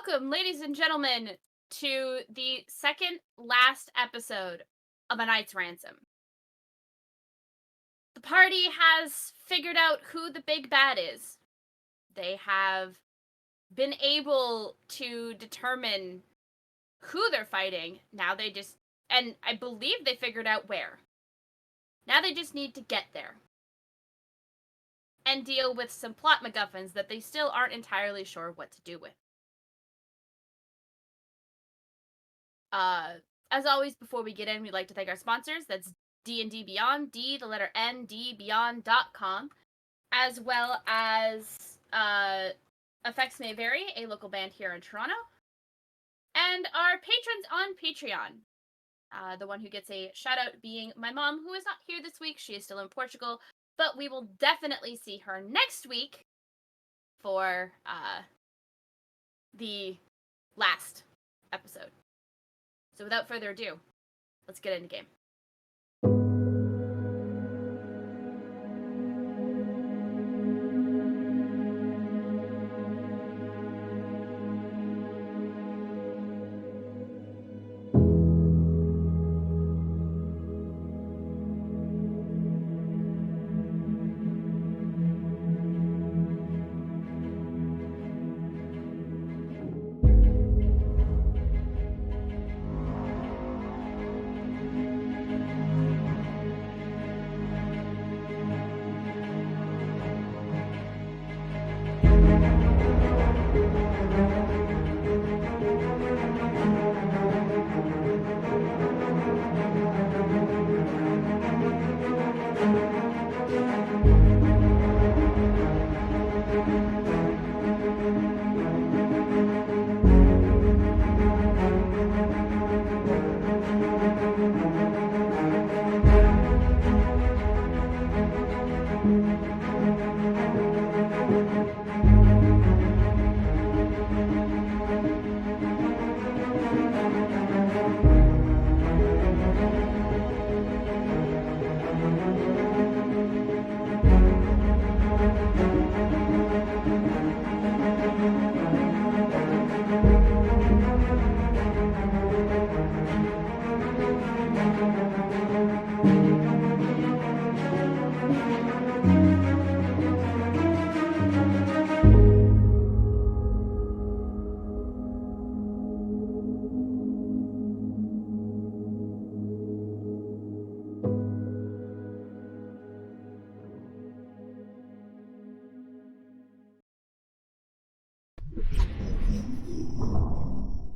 Welcome, ladies and gentlemen, to the second last episode of A Knight's Ransom. The party has figured out who the big bad is. They have been able to determine who they're fighting. And I believe they figured out where. Now they just need to get there and deal with some plot MacGuffins that they still aren't entirely sure what to do with. As always, before we get in, we'd like to thank our sponsors. That's D&D Beyond, D, the letter N, D, Beyond.com, as well as Effects May Vary, a local band here in Toronto, and our patrons on Patreon. The one who gets a shout out being my mom, who is not here this week. She is still in Portugal, but we will definitely see her next week for the last episode. So without further ado, let's get into game.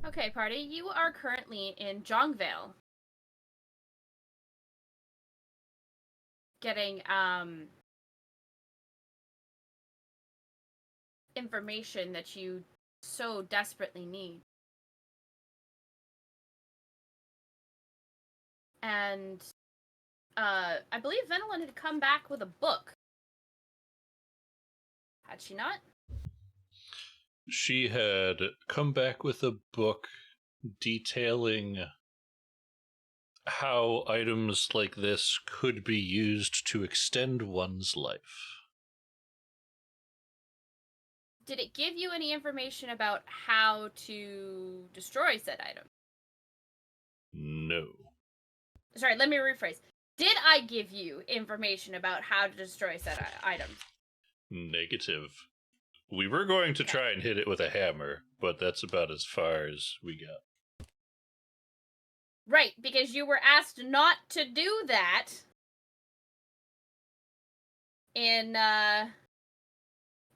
Okay, party, you are currently in Jongvale. Getting, information that you so desperately need. And, I believe Venelin had come back with a book. Had she not? She had come back with a book detailing how items like this could be used to extend one's life. Did it give you any information about how to destroy said item? No. Sorry, let me rephrase. Did I give you information about how to destroy said item? Negative. We were going to try and hit it with a hammer, but that's about as far as we got. Right, because you were asked not to do that in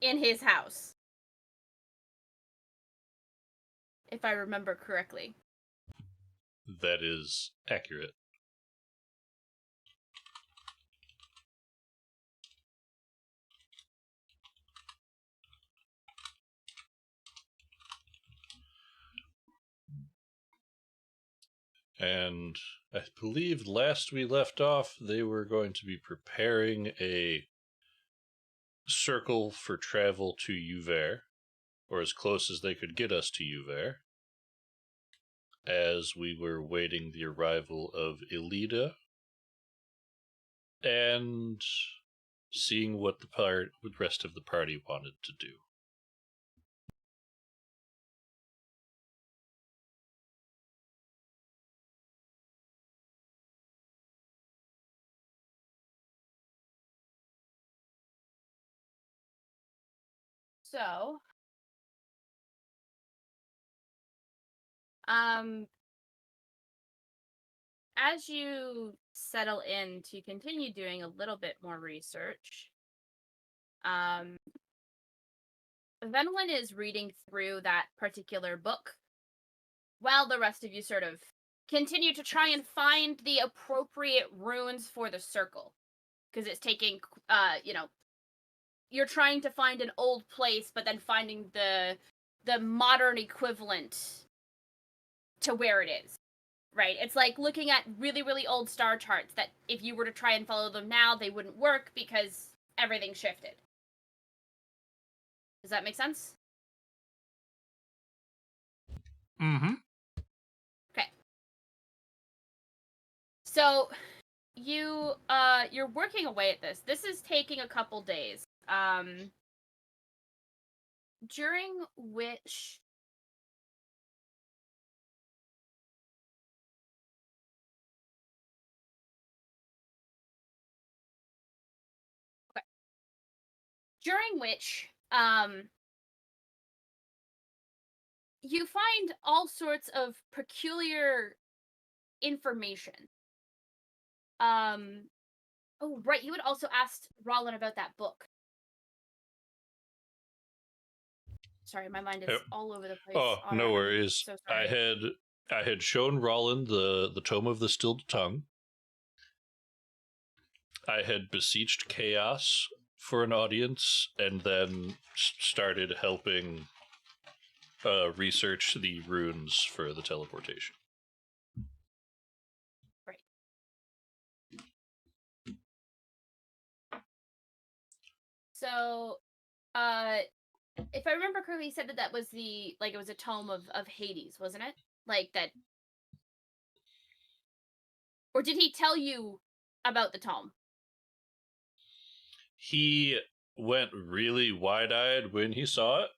his house. If I remember correctly. That is accurate. And I believe last we left off, they were going to be preparing a circle for travel to Uver, or as close as they could get us to Uver, as we were waiting the arrival of Elida and seeing what the rest of the party wanted to do. So, as you settle in to continue doing a little bit more research, um, Venolin is reading through that particular book while the rest of you sort of continue to try and find the appropriate runes for the circle. Because it's taking, you're trying to find an old place, but then finding the modern equivalent to where it is. Right? It's like looking at really, really old star charts that if you were to try and follow them now, they wouldn't work because everything shifted. Does that make sense? Mm-hmm. Okay. So you're working away at this. This is taking a couple days. During which you find all sorts of peculiar information. Oh, right, you had also asked Rollin about that book. Sorry, my mind is Yep. all over the place. Oh, Otter, no I'm worries. so sorry. I had shown Roland the Tome of the Stilled Tongue. I had beseeched Chaos for an audience, and then started helping research the runes for the teleportation. Right. So, if I remember correctly, you said that was it was a tome of Hades, wasn't it? Like that, or did he tell you about the tome? He went really wide-eyed when he saw it,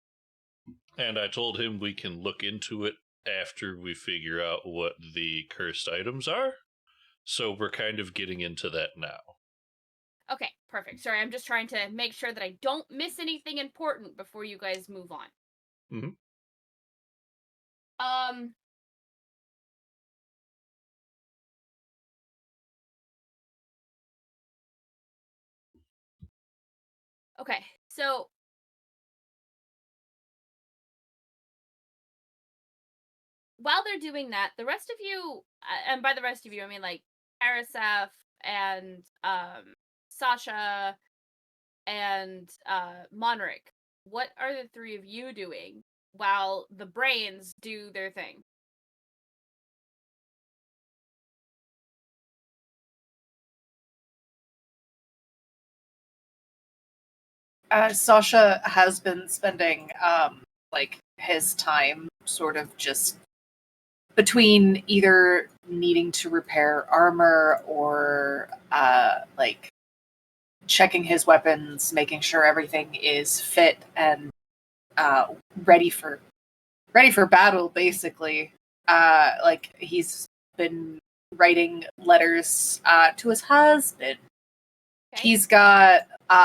and I told him we can look into it after we figure out what the cursed items are. So we're kind of getting into that now. Okay, perfect. Sorry, I'm just trying to make sure that I don't miss anything important before you guys move on. Mm-hmm. Okay, so while they're doing that, the rest of you, and by the rest of you, I mean like Arasaf and Sasha and Monric, what are the three of you doing while the brains do their thing? Sasha has been spending like his time sort of just between either needing to repair armor or like checking his weapons, making sure everything is fit and uh, ready for battle. Basically, like he's been writing letters to his husband. Okay. He's got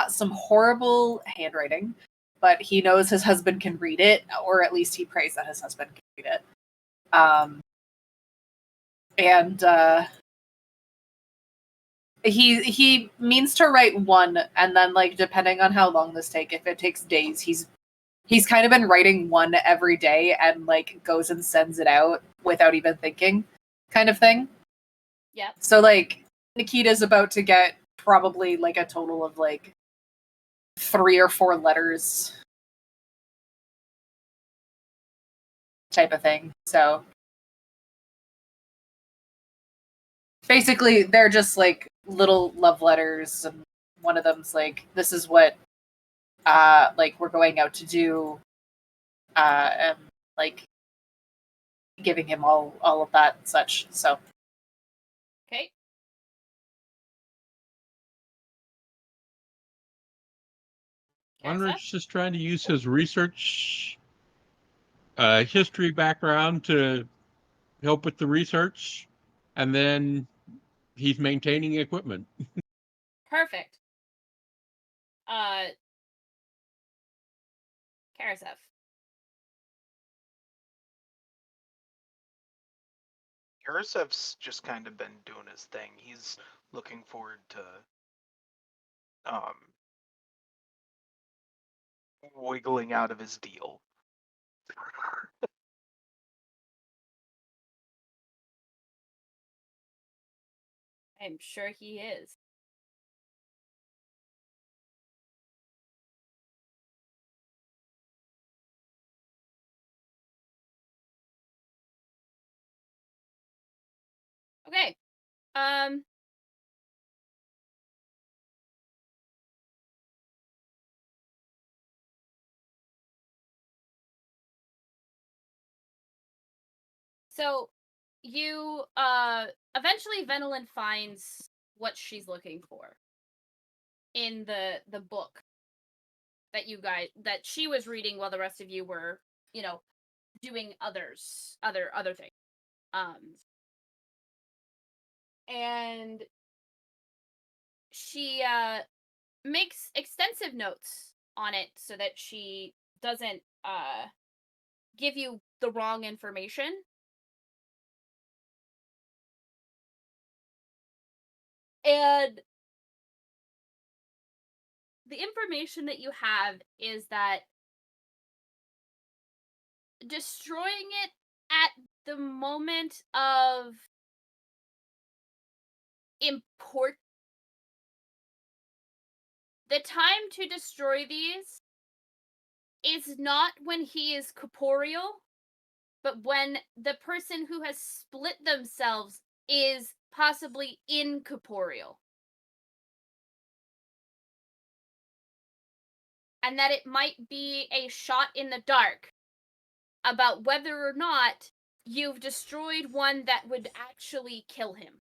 some horrible handwriting, but he knows his husband can read it, or at least he prays that his husband can read it. And he means to write one, and then like depending on how long this takes, if it takes days, he's kind of been writing one every day and like goes and sends it out without even thinking, kind of thing. Yep. So like Nikita's about to get probably like a total of like 3 or 4 letters type of thing. So basically they're just like little love letters, and one of them's like, this is what like we're going out to do, and like giving him all of that and such. So Okay. Unrich just trying to use his research history background to help with the research, and then he's maintaining equipment. Perfect. Karasef. Karasev's just kind of been doing his thing. He's looking forward to wiggling out of his deal. I'm sure he is. Okay. So you eventually Venelin finds what she's looking for in the book that she was reading while the rest of you were, doing other things. And she makes extensive notes on it so that she doesn't give you the wrong information. And the information that you have is that destroying it at the moment of import the time to destroy these is not when he is corporeal, but when the person who has split themselves is possibly incorporeal. And that it might be a shot in the dark about whether or not you've destroyed one that would actually kill him.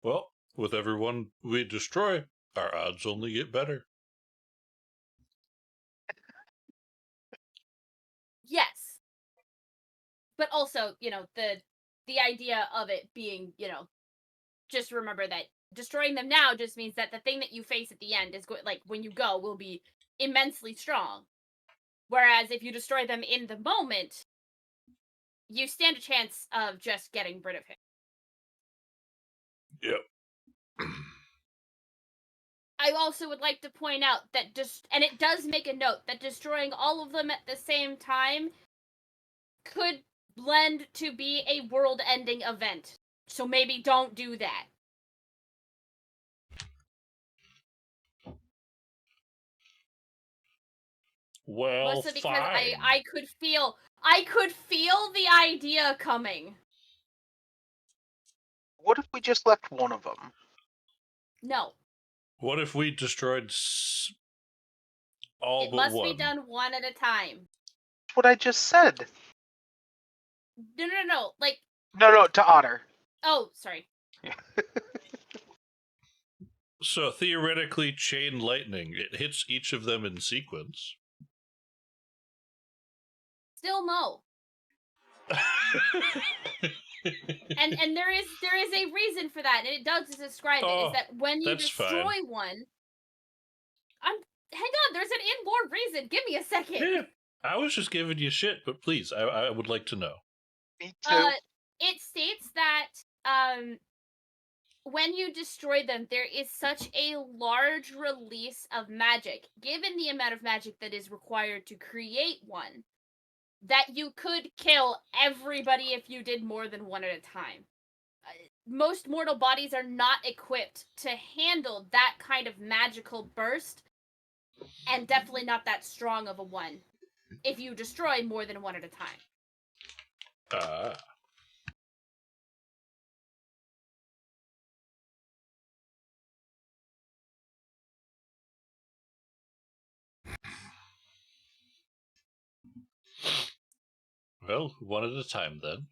Well, with everyone we destroy, our odds only get better. Yes. But also, the idea of it being, just remember that destroying them now just means that the thing that you face at the end is when you go will be immensely strong. Whereas if you destroy them in the moment, you stand a chance of just getting rid of him. Yep. I also would like to point out that and it does make a note that destroying all of them at the same time could blend to be a world-ending event. So maybe don't do that. Well, Mostly because fine. I could feel the idea coming. What if we just left one of them? No. What if we destroyed all It but must one? be done one at a time. That's what I just said. No. No, to Otter. Oh, sorry. So theoretically, chain lightning, it hits each of them in sequence. Still no. and there is a reason for that, and it does describe it. Is that when you destroy one, hang on, there's an inborn reason. Give me a second. Yeah, I was just giving you shit, but please, I would like to know. Me too. It states that when you destroy them, there is such a large release of magic, given the amount of magic that is required to create one, that you could kill everybody if you did more than one at a time. Most mortal bodies are not equipped to handle that kind of magical burst, and definitely not that strong of a one if you destroy more than one at a time. Well, one at a time then.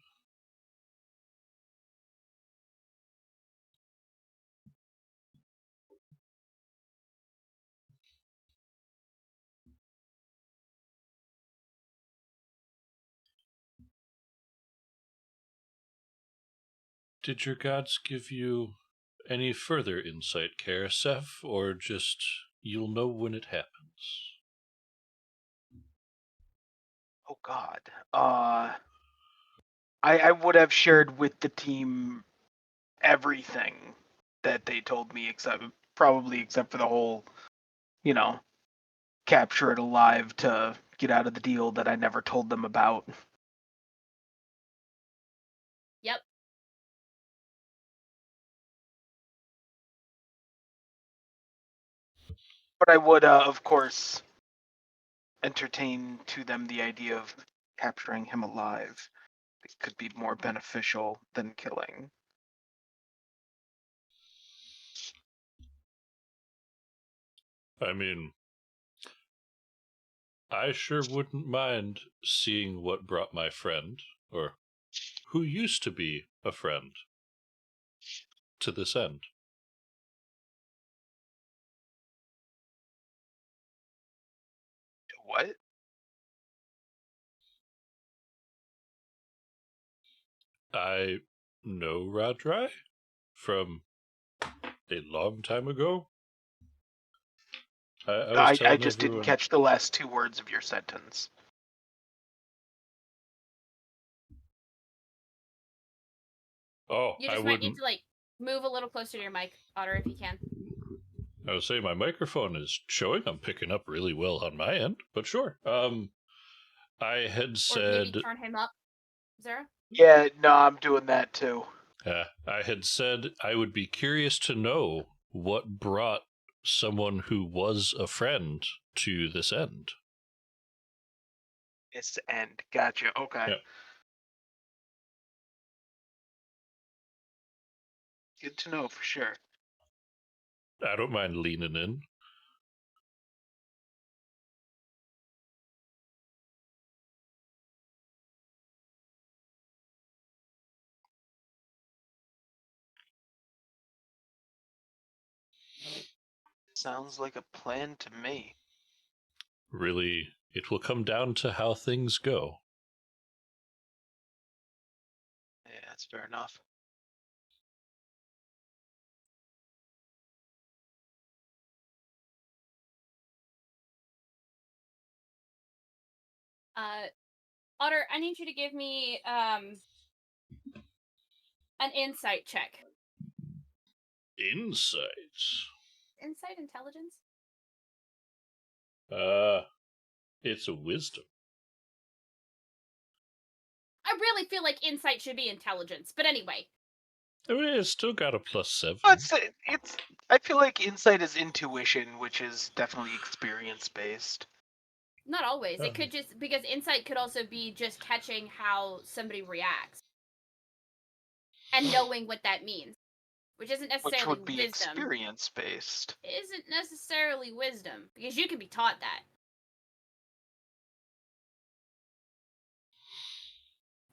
Did your gods give you any further insight, Karasef, or just you'll know when it happens? Oh God. I would have shared with the team everything that they told me, except for the whole, capture it alive to get out of the deal that I never told them about. Yep. But I would, of course, entertain to them the idea of capturing him alive. It could be more beneficial than killing. I mean, I sure wouldn't mind seeing what brought my friend, or who used to be a friend, to this end. What? I know Rhadrai from a long time ago. I was I telling just didn't everyone. catch the last 2 words of your sentence. Oh, You I just might need wouldn't. to move a little closer to your mic, Otter, if you can. I was saying my microphone is showing I'm picking up really well on my end, but sure. I had Or maybe said. turn him up, Zara. Yeah, no, I'm doing that too. I had said I would be curious to know what brought someone who was a friend to this end. It's the end. Gotcha. Okay. Yep. Good to know for sure. I don't mind leaning in. Sounds like a plan to me. Really, it will come down to how things go. Yeah, that's fair enough. Otter, I need you to give me an insight check. Insight. Insight intelligence? It's a wisdom. I really feel like insight should be intelligence, but anyway. I mean, it's still got a +7. It's. I feel like insight is intuition, which is definitely experience based. Not always. It could just, because insight could also be just catching how somebody reacts. And knowing what that means. Which isn't Which necessarily would be wisdom. experience based. Isn't necessarily wisdom. Because you can be taught that.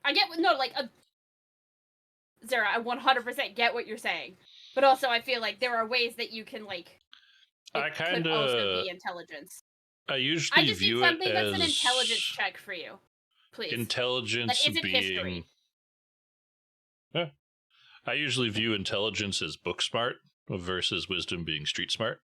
I get, Zara, I 100% get what you're saying. But also I feel like there are ways that you can, it could also be intelligence. I usually I just need view something it that's as an intelligence check for you. Please. intelligence That isn't being. history. Yeah. I usually view intelligence as book smart versus wisdom being street smart.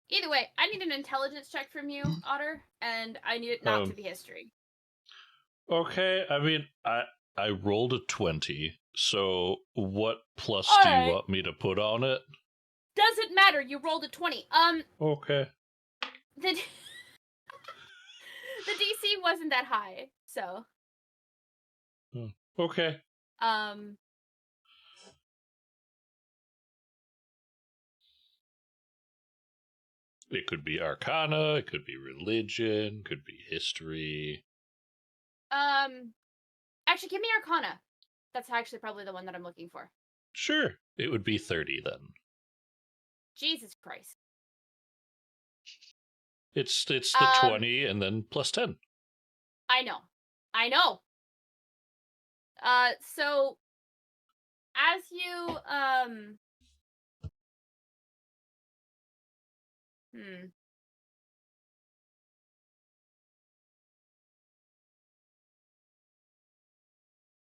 Either way, I need an intelligence check from you, Otter, and I need it not to be history. Okay, I mean, I rolled a 20, so what plus do you want me to put on it? Doesn't matter, you rolled a 20. Okay. The DC wasn't that high, so. Okay. It could be Arcana, it could be religion, could be history. Actually, give me Arcana. That's actually probably the one that I'm looking for. Sure, it would be 30 then. Jesus Christ. It's the Um, 20 and then plus 10. I know. So as you hmm.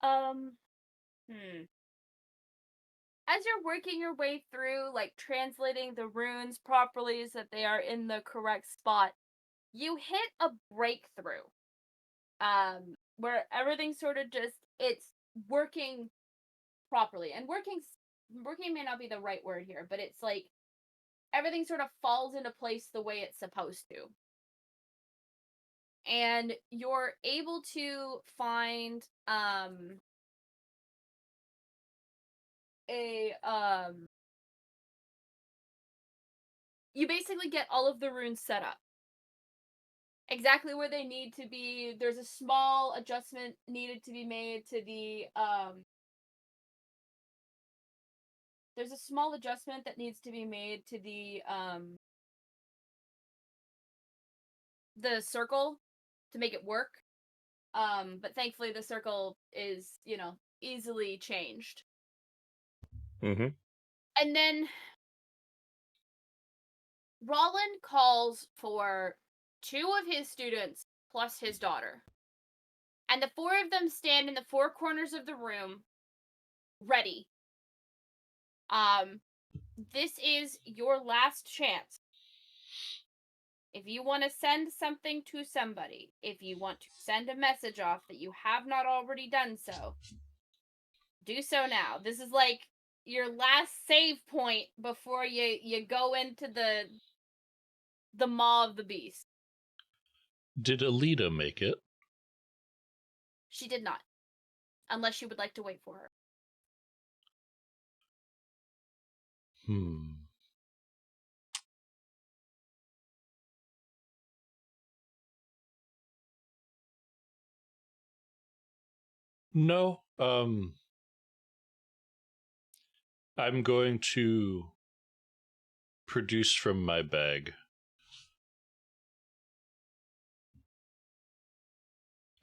Um, As you're working your way through, like translating the runes properly so that they are in the correct spot, you hit a breakthrough. Where everything sort of just it's working properly. And working may not be the right word here, but it's like everything sort of falls into place the way it's supposed to. And you're able to find a you basically get all of the runes set up exactly where they need to be. There's a small adjustment needed to be made to the there's a small adjustment that needs to be made to the circle to make it work. But thankfully the circle is, easily changed. Mm-hmm. And then Roland calls for 2 of his students plus his daughter. And the 4 of them stand in the 4 corners of the room, ready. This is your last chance. If you want to send something to somebody, if you want to send a message off that you have not already done so, do so now. This is like your last save point before you go into the maw of the beast. Did Alita make it? She did not. Unless you would like to wait for her. No. I'm going to produce from my bag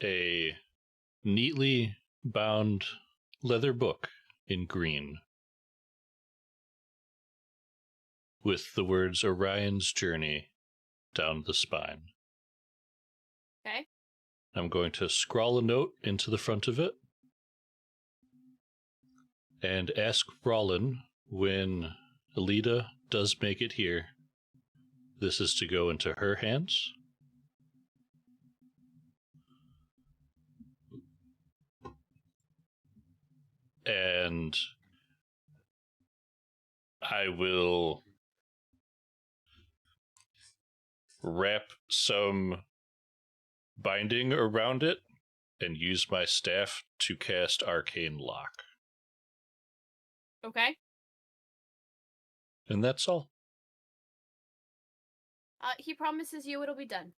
a neatly bound leather book in green with the words Orion's Journey down the spine. Okay. I'm going to scrawl a note into the front of it and ask Rollin when Alita does make it here. This is to go into her hands. And I will wrap some binding around it and use my staff to cast Arcane Lock. Okay. And that's all. He promises you it'll be done.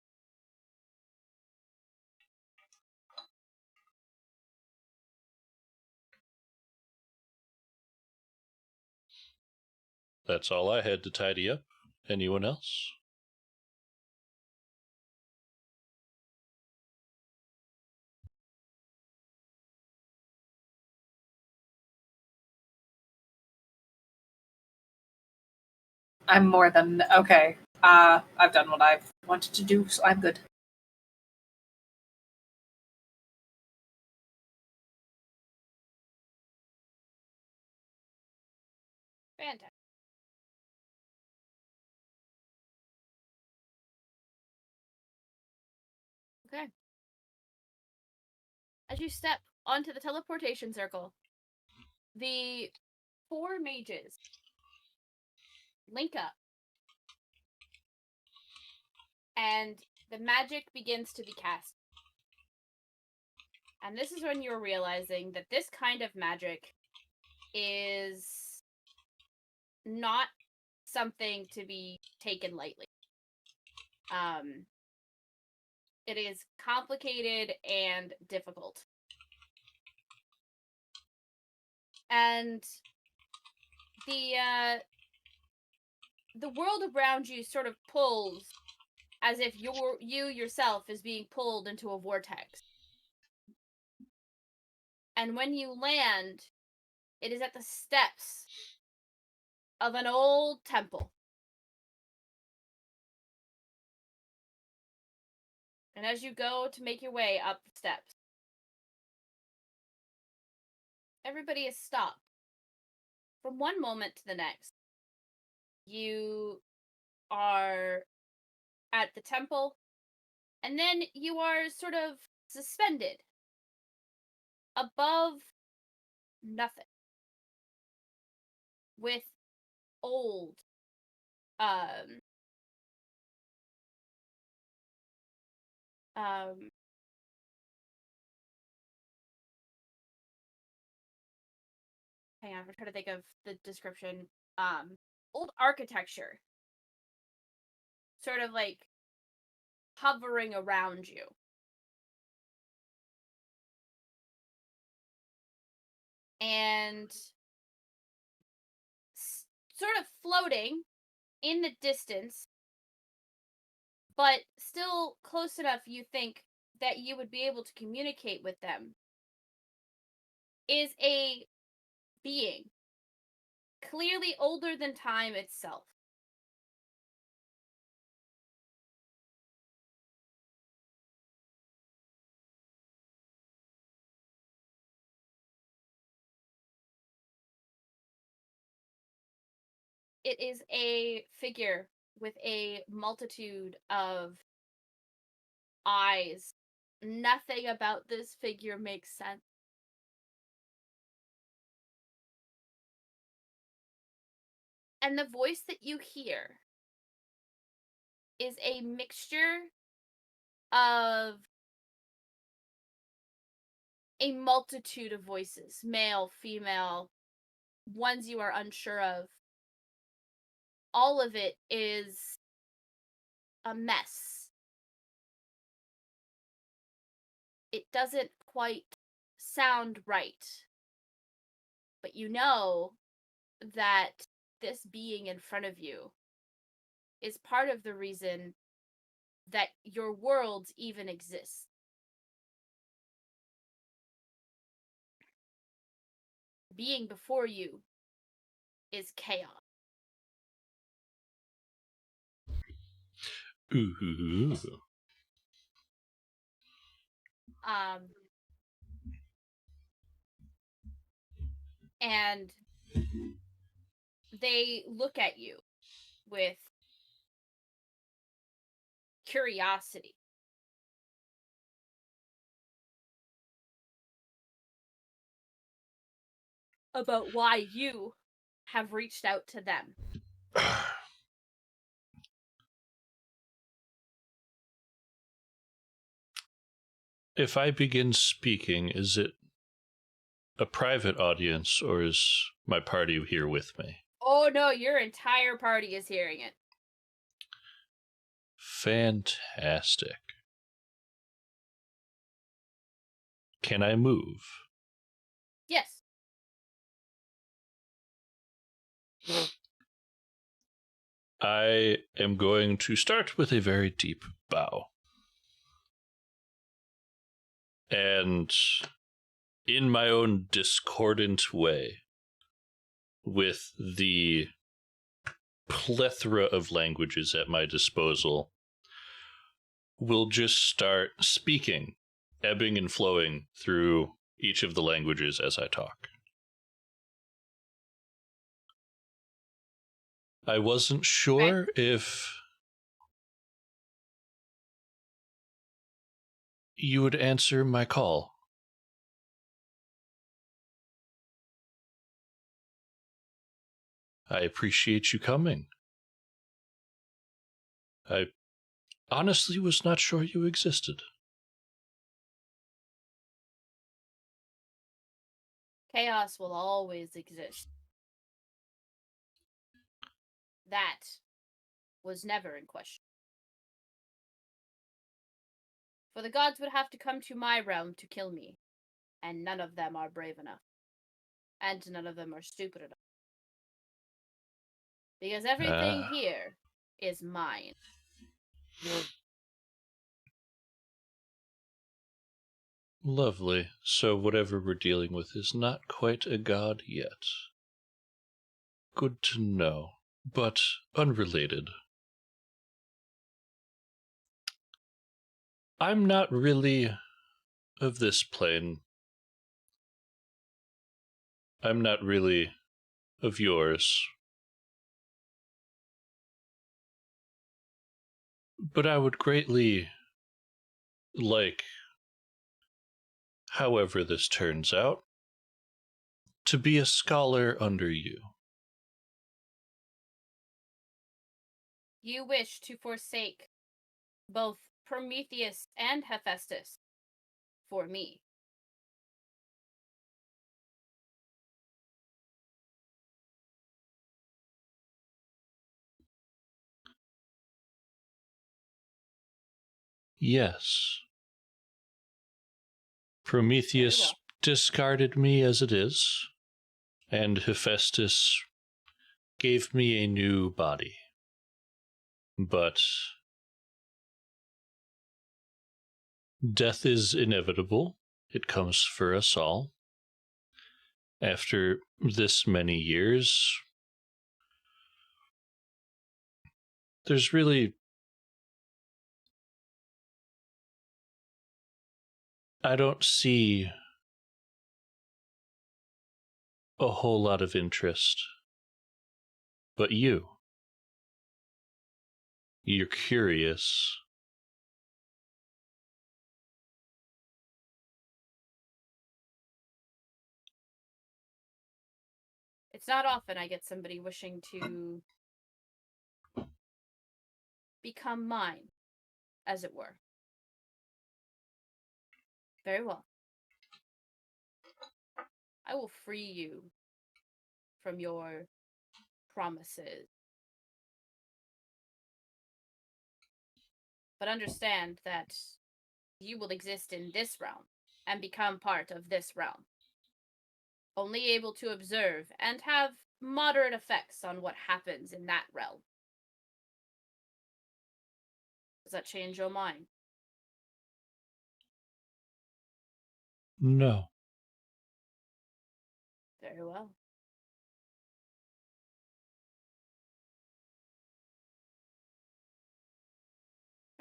That's all I had to tidy up. Anyone else? I'm more than okay. I've done what I've wanted to do, so I'm good. Fantastic. Okay. As you step onto the teleportation circle, the 4 mages link up. And the magic begins to be cast. And this is when you're realizing that this kind of magic is not something to be taken lightly. It is complicated and difficult. And the world around you sort of pulls as if you yourself is being pulled into a vortex. And when you land, it is at the steps of an old temple. And as you go to make your way up the steps, everybody is stopped. From one moment to the next, you are at the temple, and then you are sort of suspended above nothing with old um hang on, I'm trying to think of the description. Old architecture sort of like hovering around you. And sort of floating in the distance, but still close enough you think that you would be able to communicate with them, is a being clearly older than time itself. It is a figure with a multitude of eyes. Nothing about this figure makes sense. And the voice that you hear is a mixture of a multitude of voices, male, female, ones you are unsure of. All of it is a mess. It doesn't quite sound right. But you know that this being in front of you is part of the reason that your world even exists. Being before you is chaos. Ooh. And they look at you with curiosity. About why you have reached out to them. If I begin speaking, is it a private audience or is my party here with me? Oh no, your entire party is hearing it. Fantastic. Can I move? Yes. I am going to start with a very deep bow. And in my own discordant way, with the plethora of languages at my disposal, will just start speaking, ebbing and flowing through each of the languages as I talk. I wasn't sure if you would answer my call. I appreciate you coming. I honestly was not sure you existed. Chaos will always exist. That was never in question. For the gods would have to come to my realm to kill me, and none of them are brave enough. And none of them are stupid enough. Because everything here is mine. Lovely. So whatever we're dealing with is not quite a god yet. Good to know, but unrelated. I'm not really of this plane. I'm not really of yours. But I would greatly like, however this turns out, to be a scholar under you. You wish to forsake both Prometheus and Hephaestus for me. Yes. Prometheus discarded me as it is, and Hephaestus gave me a new body. But death is inevitable. It comes for us all. After this many years, there's really... I don't see a whole lot of interest. But you're curious. It's not often I get somebody wishing to become mine, as it were. Very well. I will free you from your promises. But understand that you will exist in this realm and become part of this realm. Only able to observe and have moderate effects on what happens in that realm. Does that change your mind? No. Very well.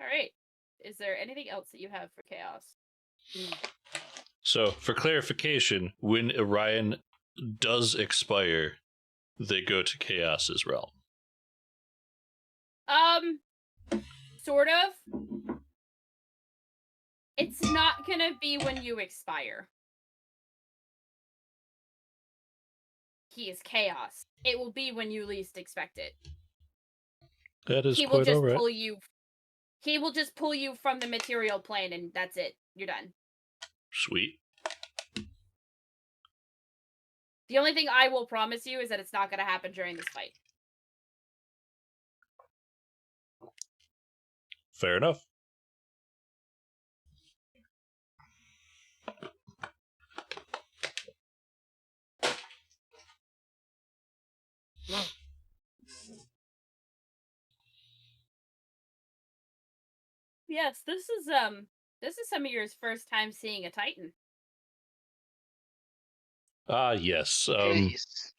All right. Is there anything else that you have for Chaos? So, for clarification, when Orion does expire, they go to Chaos's realm. Sort of. It's not gonna be when you expire. He is Chaos. It will be when you least expect it. That is He will quite just alright. pull you. He will just pull you from the material plane, and that's it. You're done. Sweet. The only thing I will promise you is that it's not going to happen during this fight. Fair enough. Yes, this is some of your first time seeing a Titan. Ah, yes. Jeez.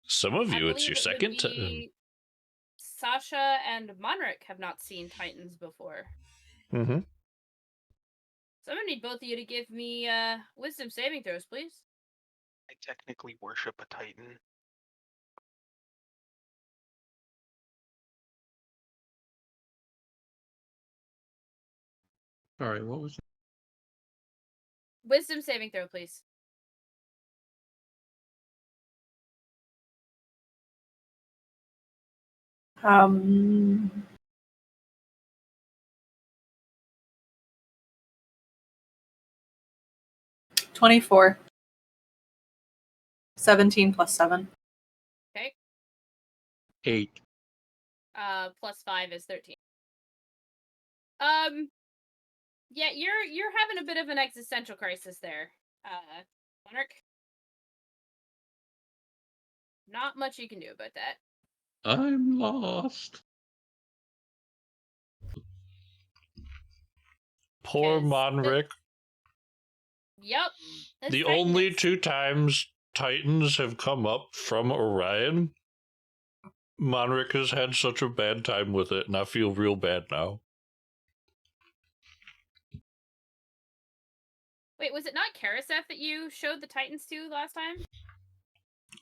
Some of you, it's your it would second be Sasha and Monric have not seen Titans before. Mm-hmm. So I'm gonna need both of you to give me wisdom saving throws, please. I technically worship a Titan. Sorry, what was it? Wisdom saving throw, please. Um, 24. 17 plus 7. Okay. 8. Plus 5 is 13. Yeah, you're having a bit of an existential crisis there. Monarch. Not much you can do about that. I'm lost. Poor 'Cause Monric. Yep. This The Titan only is- 2 times Titans have come up from Orion, Monric has had such a bad time with it, and I feel real bad now. Wait, was it not Karaseth that you showed the Titans to last time?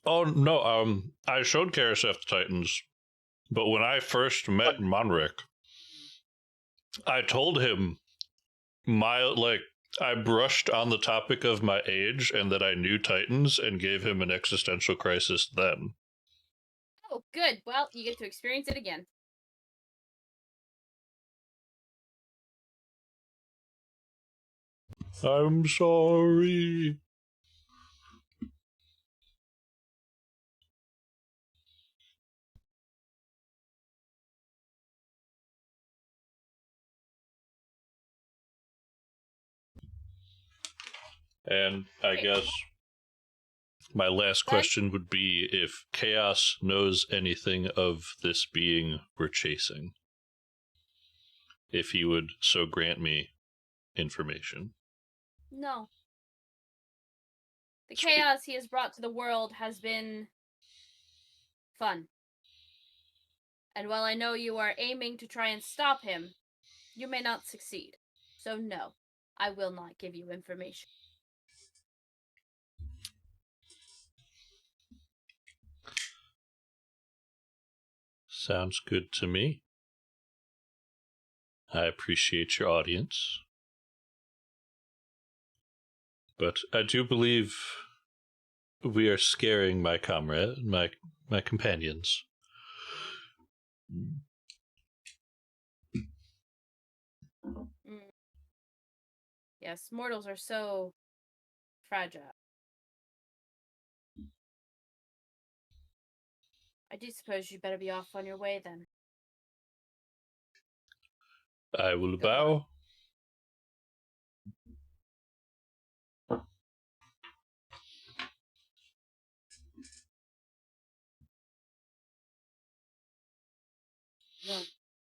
Oh no, I showed Karaseth Titans, but when I first met Monric, I told him I brushed on the topic of my age and that I knew Titans and gave him an existential crisis then. Oh, good. Well, you get to experience it again. I'm sorry. And I Okay. guess my last question would be if Chaos knows anything of this being we're chasing. If he would so grant me information. No. The Sweet. chaos he has brought to the world has been fun. And while I know you are aiming to try and stop him, you may not succeed. So no, I will not give you information. Sounds good to me. I appreciate your audience. But I do believe we are scaring my comrade, my companions. Yes, mortals are so fragile. I do suppose you better be off on your way then. I will Good bow.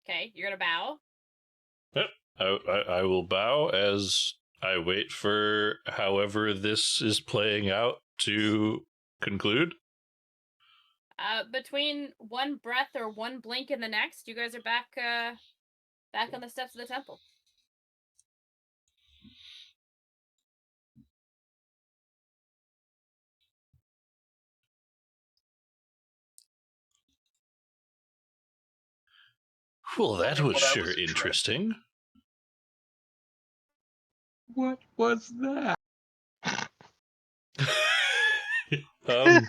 Okay, you're gonna bow. Yep. I will bow as I wait for however this is playing out to conclude. Between one breath or one blink and the next, you guys are back on the steps of the temple. Well, that was Well, that sure was a trip. interesting. What was that? um,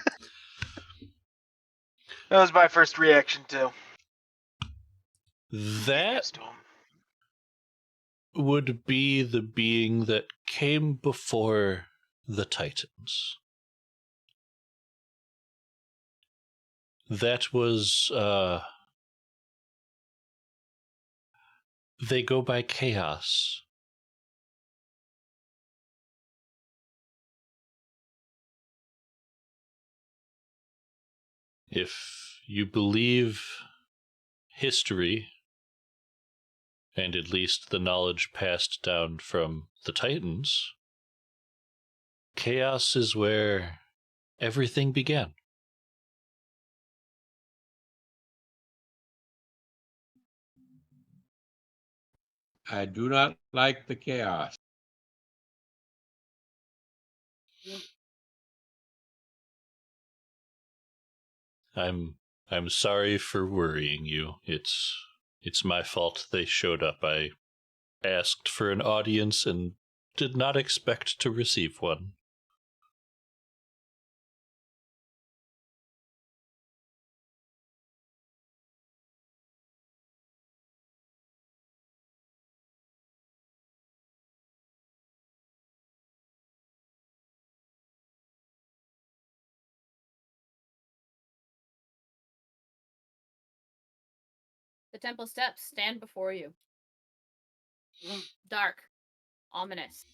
That was my first reaction too. that Yes, to him. would be the being that came before the Titans. That was, they go by Chaos. If you believe history, and at least the knowledge passed down from the Titans, Chaos is where everything began. I do not like the chaos. I'm sorry for worrying you. It's my fault they showed up. I asked for an audience and did not expect to receive one. The temple steps stand before you. Dark, ominous,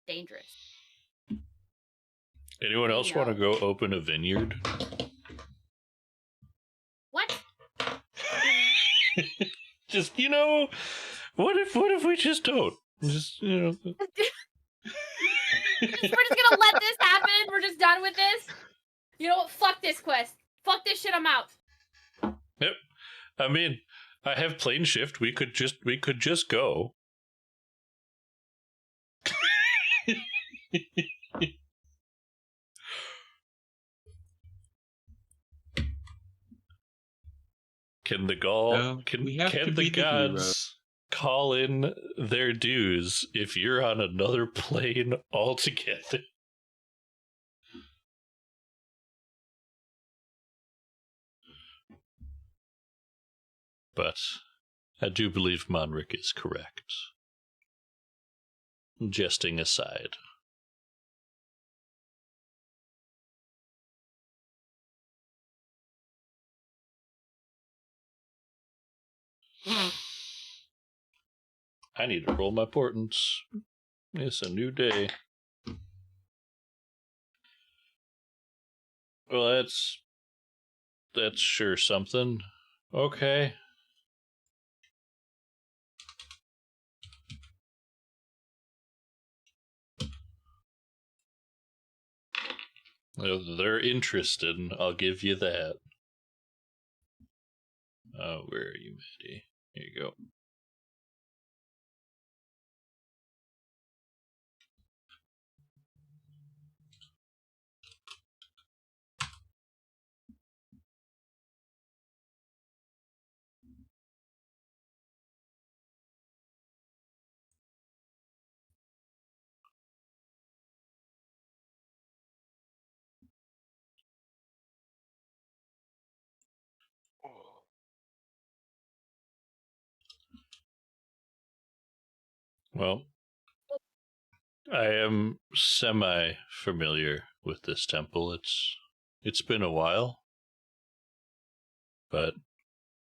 dangerous. Anyone else want to No. go open a vineyard? What? Just, what if we just don't? Just, We're just gonna let this happen? We're just done with this? You know what? Fuck this quest. Fuck this shit, I'm out. Yep. I mean, I have plane shift. We could just go. Can the No, we have to be the hero. gods call in their dues if you're on another plane altogether? But I do believe Monric is correct. Jesting aside. I need to roll my portents. It's a new day. Well, that's sure something. Okay. Well, they're interested, I'll give you that. Where are you, Maddie? Here you go. Well, I am semi-familiar with this temple. It's been a while, but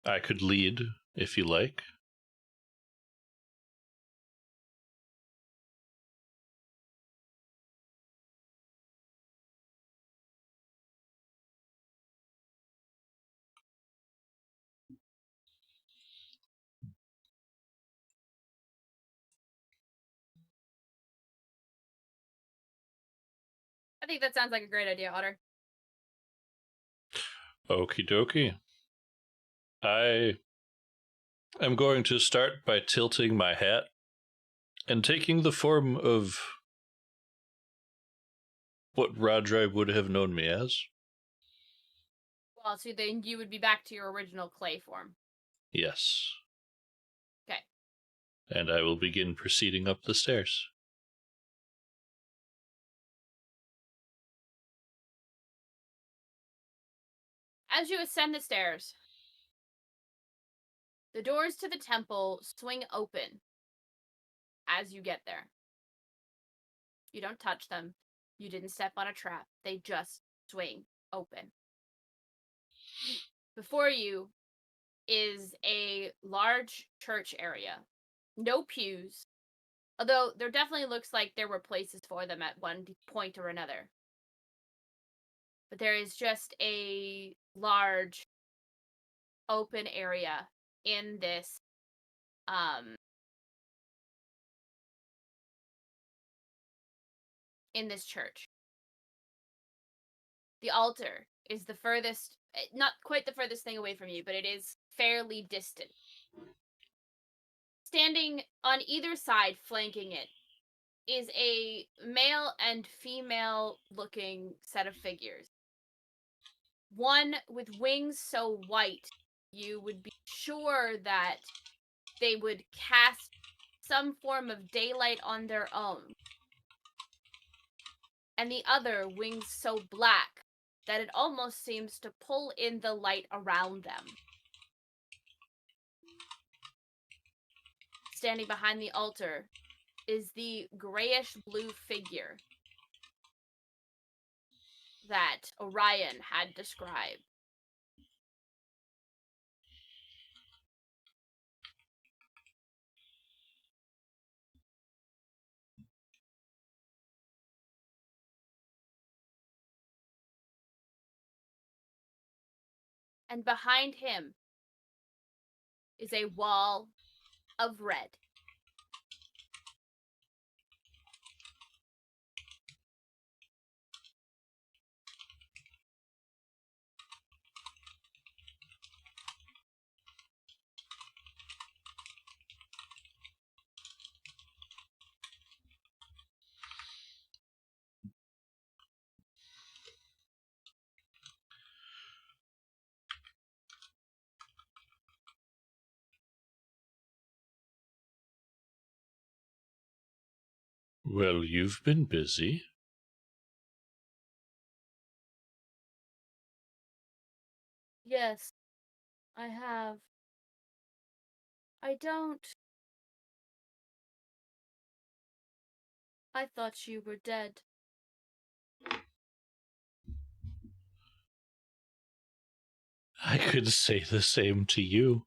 I could lead if you like. I think that sounds like a great idea, Otter. Okie dokie. I am going to start by tilting my hat and taking the form of what Rhadrai would have known me as. Well, so then you would be back to your original clay form. Yes. Okay. And I will begin proceeding up the stairs. As you ascend the stairs, the doors to the temple swing open as you get there. You don't touch them. You didn't step on a trap. They just swing open. Before you is a large church area. No pews. Although there definitely looks like there were places for them at one point or another. But there is just a large open area in this church. The altar is the furthest, not quite the furthest thing away from you, but it is fairly distant. Standing on either side, flanking it, is a male and female looking set of figures. One with wings so white, you would be sure that they would cast some form of daylight on their own. And the other wings so black that it almost seems to pull in the light around them. Standing behind the altar is the grayish-blue figure that Orion had described. And behind him is a wall of red. Well, you've been busy. Yes, I have. I don't. I thought you were dead. I could say the same to you.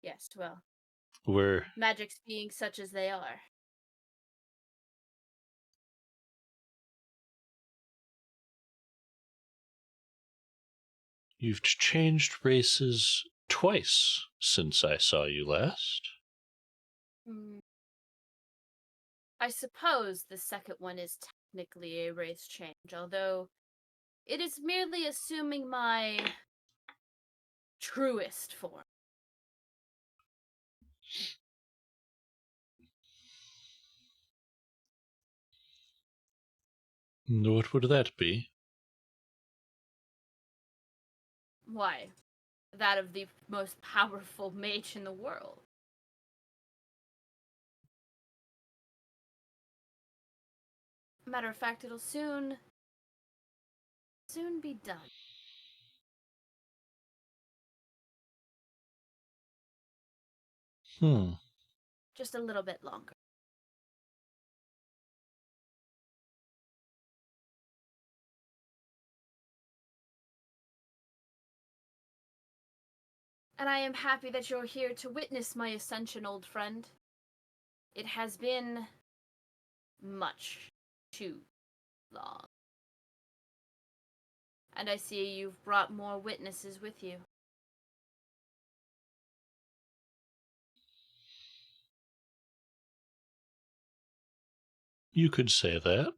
Yes, well, We're magics being such as they are. You've changed races twice since I saw you last. Hmm. I suppose the second one is technically a race change, although it is merely assuming my truest form. What would that be? Why? That of the most powerful mage in the world. Matter of fact, it'll soon be done. Just a little bit longer. And I am happy that you're here to witness my ascension, old friend. It has been much too long. And I see you've brought more witnesses with you. You could say that.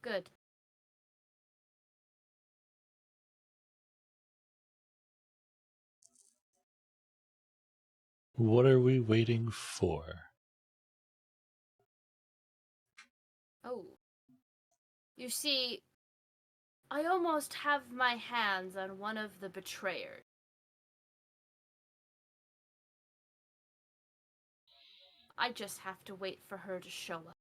Good. What are we waiting for? Oh. You see, I almost have my hands on one of the betrayers. I just have to wait for her to show up.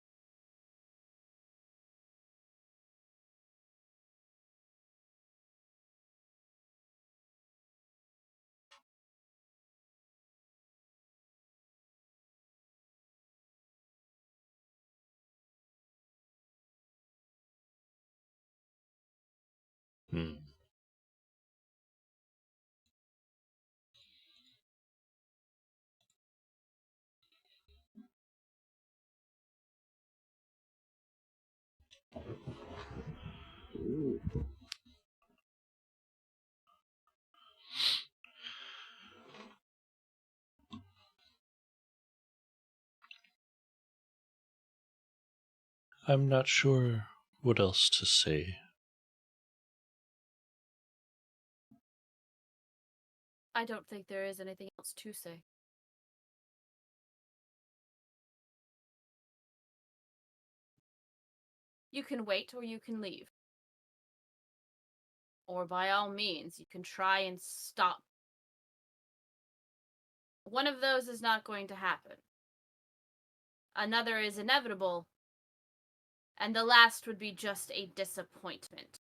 Hmm. I'm not sure what else to say. I don't think there is anything else to say. You can wait or you can leave. Or by all means, you can try and stop. One of those is not going to happen. Another is inevitable. And the last would be just a disappointment.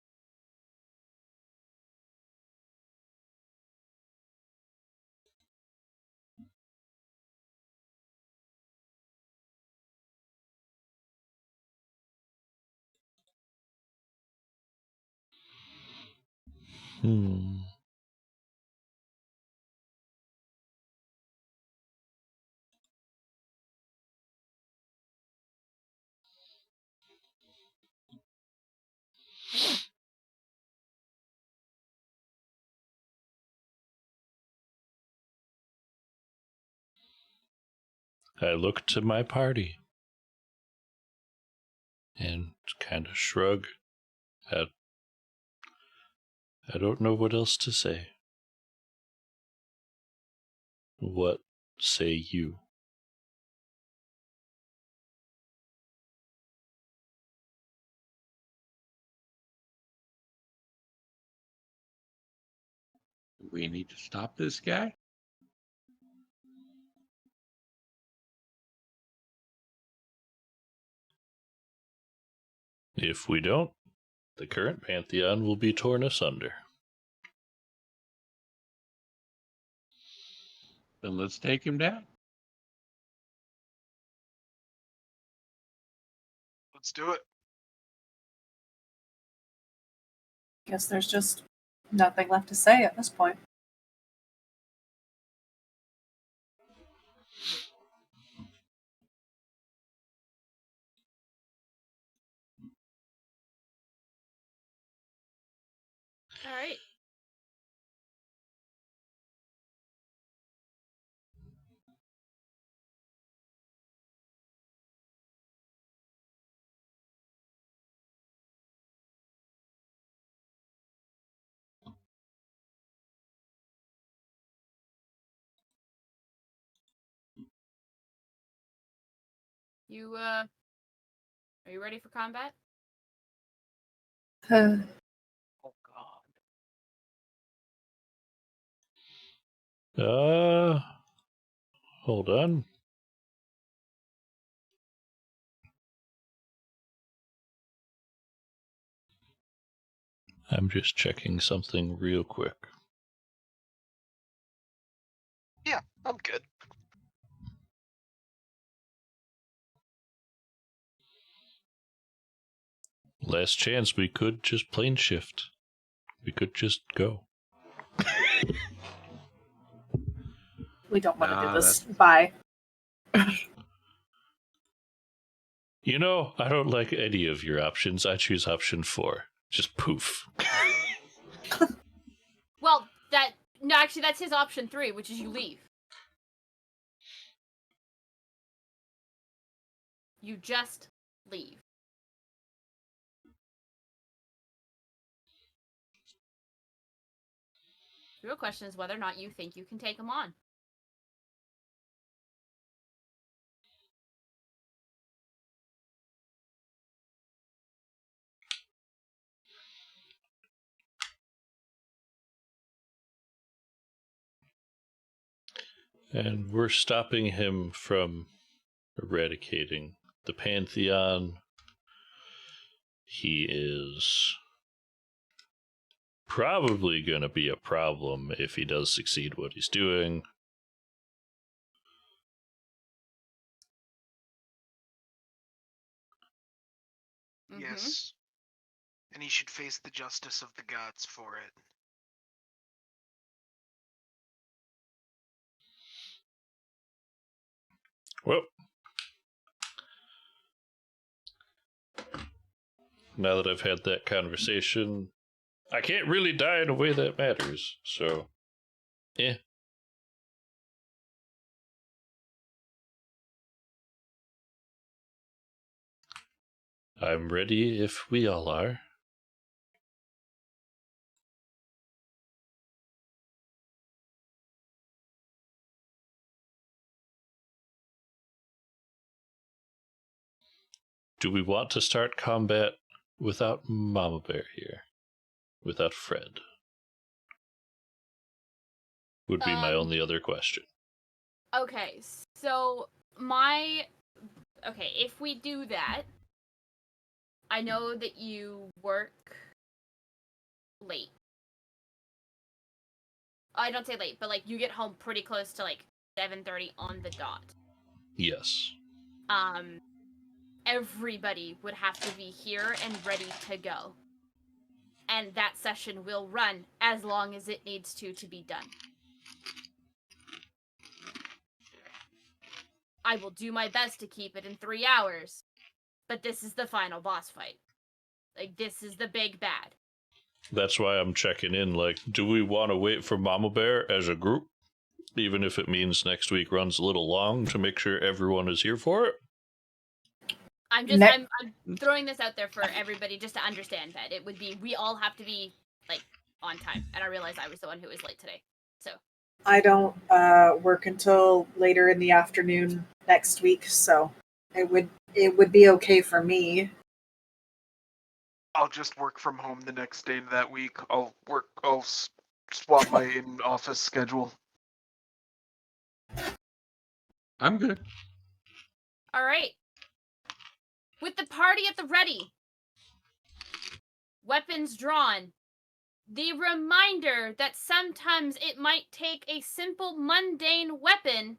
I look to my party and kind of shrug. I don't know what else to say. What say you? We need to stop this guy. If we don't, the current Pantheon will be torn asunder. Then let's take him down. Let's do it. Guess there's just nothing left to say at this point. All right. Are you ready for combat? Oh God. Hold on. I'm just checking something real quick. Yeah, I'm good. Last chance, we could just plane shift. We could just go. We don't want to Nah, do this. Bye. You know, I don't like any of your options. I choose option 4. Just poof. Well, actually, that's his option 3, which is you leave. You just leave. The real question is whether or not you think you can take him on. And we're stopping him from eradicating the Pantheon. He is probably going to be a problem if he does succeed what he's doing. Mm-hmm. Yes. And he should face the justice of the gods for it. Well, now that I've had that conversation, I can't really die in a way that matters, so I'm ready if we all are. Do we want to start combat without Mama Bear here? Without Fred? Would be my only other question. Okay, so if we do that, I know that you work late. I don't say late, but like you get home pretty close to like 7:30 on the dot. Yes. Everybody would have to be here and ready to go. and that session will run as long as it needs to be done. I will do my best to keep it in 3 hours, but this is the final boss fight. Like, this is the big bad. That's why I'm checking in. Like, do we want to wait for Mama Bear as a group, even if it means next week runs a little long, to make sure everyone is here for it? I'm throwing this out there for everybody just to understand that it would be, we all have to be, like, on time. And I realized I was the one who was late today. So. I don't work until later in the afternoon next week, so it would be okay for me. I'll just work from home the next day that week. I'll swap my in-office schedule. I'm good. All right. With the party at the ready, weapons drawn, the reminder that sometimes it might take a simple, mundane weapon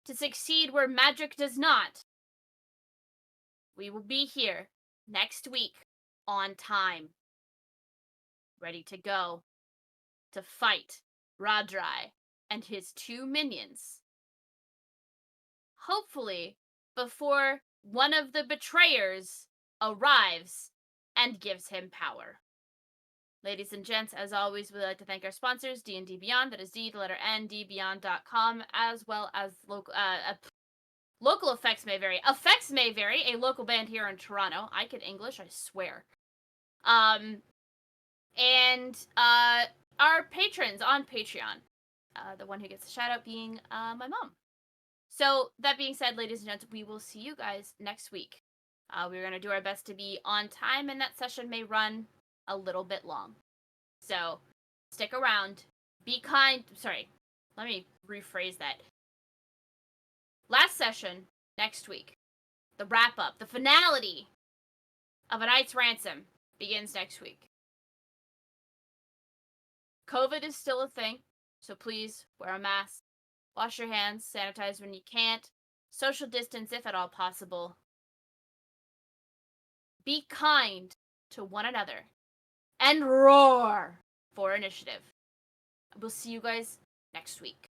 to succeed where magic does not. We will be here next week on time, ready to go to fight Rhadrai and his 2 minions. Hopefully, before one of the betrayers arrives and gives him power. Ladies and gents, as always, we'd like to thank our sponsors, D&D Beyond, that is D, the letter N, dbeyond.com, as well as local Effects May Vary. Effects May Vary, a local band here in Toronto. I can English, I swear. And our patrons on Patreon. The one who gets the shout out being my mom. So, that being said, ladies and gents, we will see you guys next week. We're going to do our best to be on time, and that session may run a little bit long. So, stick around. Be kind. Sorry, let me rephrase that. Last session, next week. The wrap-up, the finality of A Knight's Ransom begins next week. COVID is still a thing, so please wear a mask. Wash your hands, sanitize when you can't, social distance if at all possible. Be kind to one another, and roar for initiative. We'll see you guys next week.